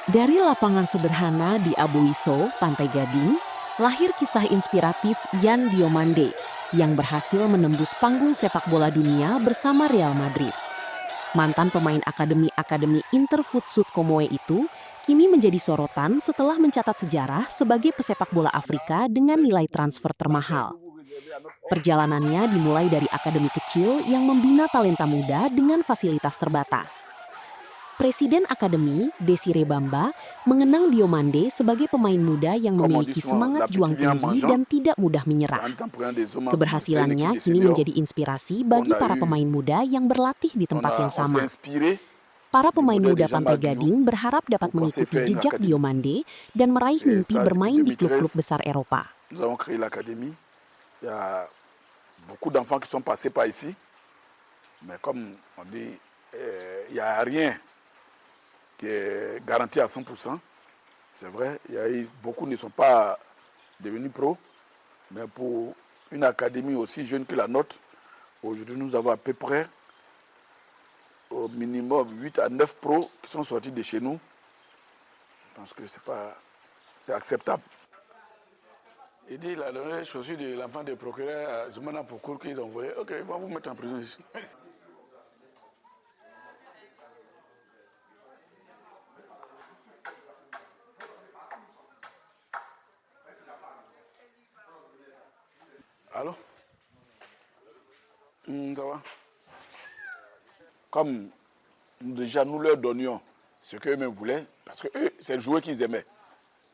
Dari lapangan sederhana di Aboiso, Pantai Gading, lahir kisah inspiratif Yan Diomande yang berhasil menembus panggung sepak bola dunia bersama Real Madrid. Mantan pemain akademi Interfoot Komoe itu kini menjadi sorotan setelah mencatat sejarah sebagai pesepak bola Afrika dengan nilai transfer termahal. Perjalanannya dimulai dari akademi kecil yang membina talenta muda dengan fasilitas terbatas. Presiden Akademi, Desire Bamba, mengenang Diomande sebagai pemain muda yang memiliki semangat juang tinggi dan tidak mudah menyerah. Keberhasilannya kini menjadi inspirasi bagi para pemain muda yang berlatih di tempat yang sama. Para pemain muda Pantai Gading berharap dapat mengikuti jejak Diomande dan meraih mimpi bermain di klub-klub besar Eropa. Il y a beaucoup d'enfants qui sont passés par ici, mais comme on dit, il n'y a rien qui est garanti à 100%. C'est vrai, beaucoup ne sont pas devenus pros, mais pour une académie aussi jeune que la nôtre, aujourd'hui nous avons à peu près au minimum 8 à 9 pros qui sont sortis de chez nous. Je pense que c'est acceptable. Il dit, il a donné les chaussures de l'enfant des procureurs à Zoumana Poukour qu'ils ont envoyé. Ok, ils vont vous mettre en prison ici. Allô? Ça va? Comme déjà nous leur donnions ce qu'eux-mêmes voulaient, parce que eux, c'est le jouet qu'ils aimaient.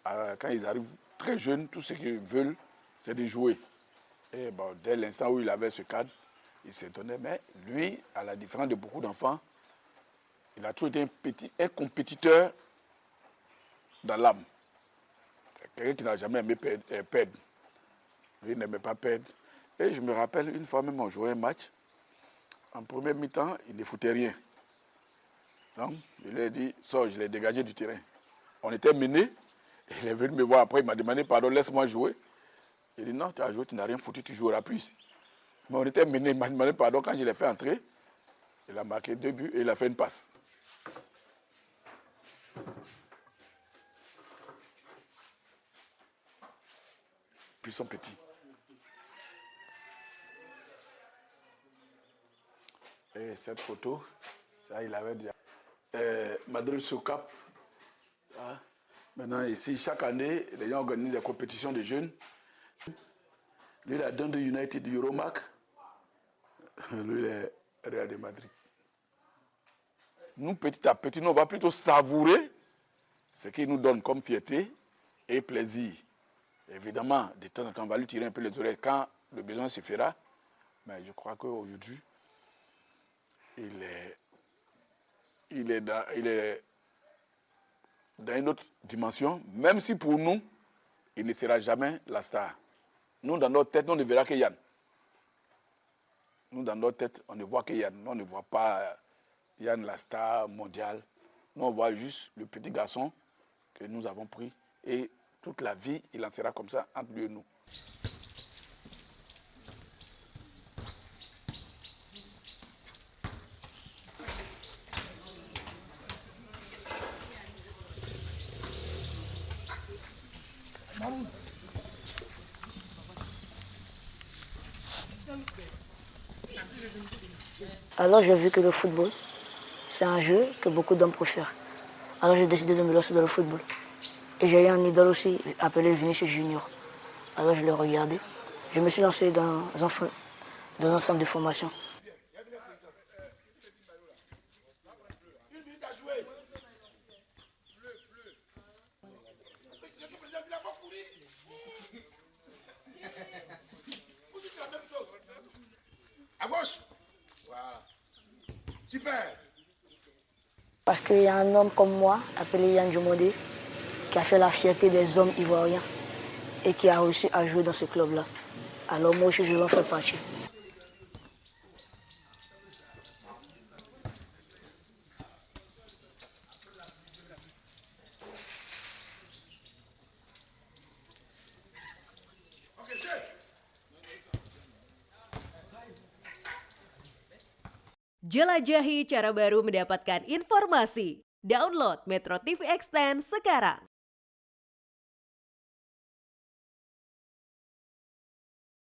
Quand ils arrivent très jeunes, tout ce qu'ils veulent, c'est de jouer. Et bon, dès l'instant où il avait ce cadre, il s'étonnait. Mais lui, à la différence de beaucoup d'enfants, il a toujours été un compétiteur dans l'âme. Quelqu'un qui n'a jamais aimé perdre. Lui, il n'aimait pas perdre. Et je me rappelle, une fois même, on jouait un match. En premier mi-temps, il ne foutait rien. Donc, je lui ai dit, sors, je l'ai dégagé du terrain. On était menés. Il est venu me voir après, il m'a demandé pardon, laisse-moi jouer. Il dit non, tu as joué, tu n'as rien foutu, tu joueras plus. Mais on était menés, il m'a demandé pardon quand je l'ai fait entrer. Il a marqué 2 buts et il a fait une passe. Puis ils sont petits. Et cette photo, ça il avait déjà. Madrid sur cap. Ça. Maintenant, ici, chaque année, les gens organisent des compétitions de jeunes. Lui, il a Dundee United Euromac. Lui, il est Real de Madrid. Nous, petit à petit, nous, on va plutôt savourer ce qu'il nous donne comme fierté et plaisir. Évidemment, de temps en temps, on va lui tirer un peu les oreilles quand le besoin se fera. Mais je crois qu'aujourd'hui, il est dans une autre dimension, même si pour nous, il ne sera jamais la star. Nous, dans notre tête, on ne verra que Yann. Nous, dans notre tête, on ne voit que Yann. On ne voit pas Yann, la star mondiale. Nous, on voit juste le petit garçon que nous avons pris. Et toute la vie, il en sera comme ça entre lui et nous. Alors j'ai vu que le football, c'est un jeu que beaucoup d'hommes préfèrent. Alors j'ai décidé de me lancer dans le football. Et j'ai eu un idole aussi appelé Vinicius Junior. Alors je l'ai regardé. Je me suis lancé dans un centre de formation. À gauche. Voilà. Super. Parce qu'il y a un homme comme moi, appelé Yan Diomande, qui a fait la fierté des hommes ivoiriens et qui a réussi à jouer dans ce club-là. Alors moi aussi, je vais en faire partie. Jelajahi cara baru mendapatkan informasi. Download Metro TV Extend sekarang.